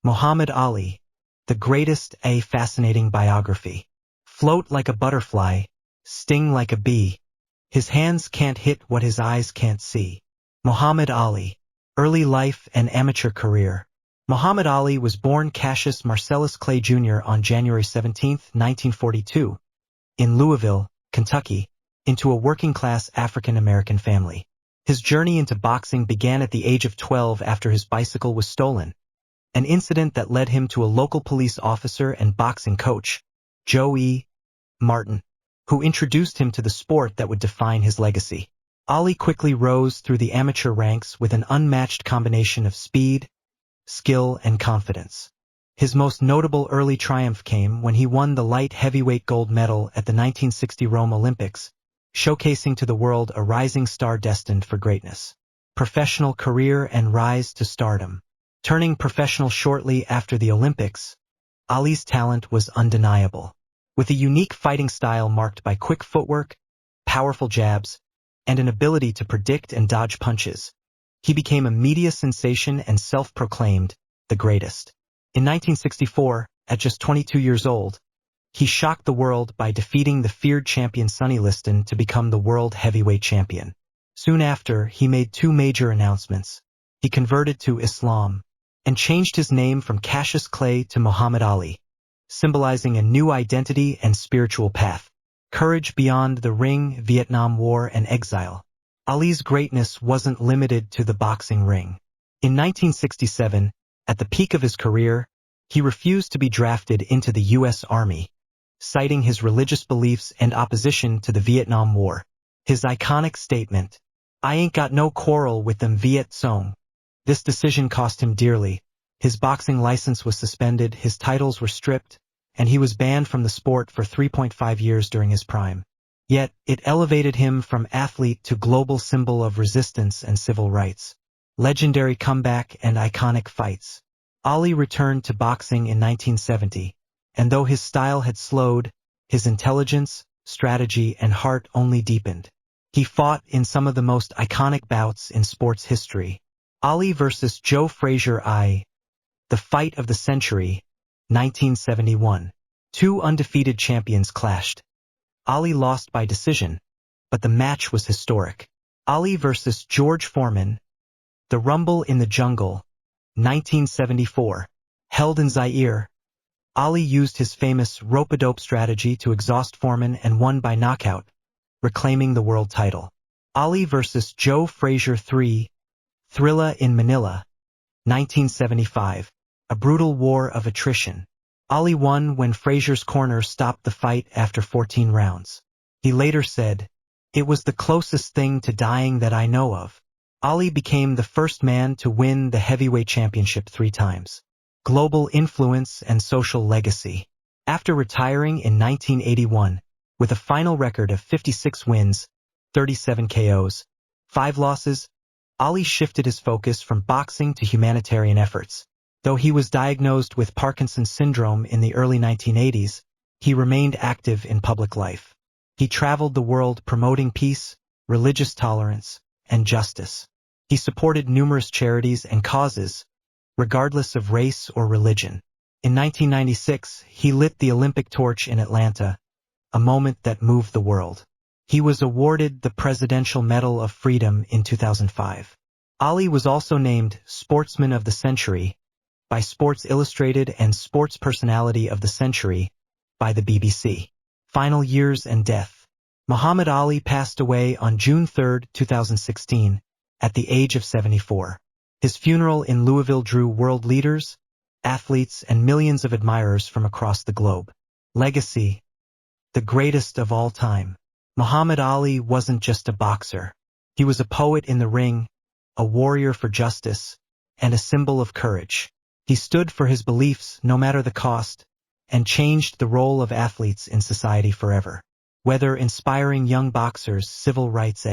Muhammad Ali, the greatest, a fascinating biography. Float like a butterfly, sting like a bee. His hands can't hit what his eyes can't see. Muhammad Ali, early life and amateur career. Muhammad Ali was born Cassius Marcellus Clay Jr. on January 17, 1942, in Louisville, Kentucky, into a working-class African-American family. His journey into boxing began at the age of 12 after his bicycle was stolen, an incident that led him to a local police officer and boxing coach, Joe E. Martin, who introduced him to the sport that would define his legacy. Ali quickly rose through the amateur ranks with an unmatched combination of speed, skill, and confidence. His most notable early triumph came when he won the light heavyweight gold medal at the 1960 Rome Olympics, showcasing to the world a rising star destined for greatness. Professional career and rise to stardom. Turning professional shortly after the Olympics, Ali's talent was undeniable. With a unique fighting style marked by quick footwork, powerful jabs, and an ability to predict and dodge punches, he became a media sensation and self-proclaimed the greatest. In 1964, at just 22 years old, he shocked the world by defeating the feared champion Sonny Liston to become the world heavyweight champion. Soon after, he made two major announcements. He converted to Islam and changed his name from Cassius Clay to Muhammad Ali, symbolizing a new identity and spiritual path. Courage beyond the ring, Vietnam War, and exile. Ali's greatness wasn't limited to the boxing ring. In 1967, at the peak of his career, he refused to be drafted into the U.S. Army, citing his religious beliefs and opposition to the Vietnam War. His iconic statement, "I ain't got no quarrel with them Viet Cong." This decision cost him dearly. His boxing license was suspended, his titles were stripped, and he was banned from the sport for 3.5 years during his prime. Yet, it elevated him from athlete to global symbol of resistance and civil rights. Legendary comeback and iconic fights. Ali returned to boxing in 1970, and though his style had slowed, his intelligence, strategy, and heart only deepened. He fought in some of the most iconic bouts in sports history. Ali vs. Joe Frazier I. The fight of the century, 1971. Two undefeated champions clashed. Ali lost by decision, but the match was historic. Ali vs. George Foreman. The Rumble in the Jungle, 1974. Held in Zaire, Ali used his famous rope-a-dope strategy to exhaust Foreman and won by knockout, reclaiming the world title. Ali vs. Joe Frazier III. Thrilla in Manila, 1975. A brutal war of attrition. Ali won when Frazier's corner stopped the fight after 14 rounds. He later said, "It was the closest thing to dying that I know of." Ali became the first man to win the heavyweight championship 3 times. Global influence and social legacy. After retiring in 1981, with a final record of 56 wins, 37 KOs, 5 losses, Ali shifted his focus from boxing to humanitarian efforts. Though he was diagnosed with Parkinson's syndrome in the early 1980s, he remained active in public life. He traveled the world promoting peace, religious tolerance, and justice. He supported numerous charities and causes, regardless of race or religion. In 1996, he lit the Olympic torch in Atlanta, a moment that moved the world. He was awarded the Presidential Medal of Freedom in 2005. Ali was also named Sportsman of the Century by Sports Illustrated and Sports Personality of the Century by the BBC. Final years and death. Muhammad Ali passed away on June 3, 2016, at the age of 74. His funeral in Louisville drew world leaders, athletes, and millions of admirers from across the globe. Legacy. The greatest of all time. Muhammad Ali wasn't just a boxer. He was a poet in the ring, a warrior for justice, and a symbol of courage. He stood for his beliefs no matter the cost, and changed the role of athletes in society forever. Whether inspiring young boxers, civil rights,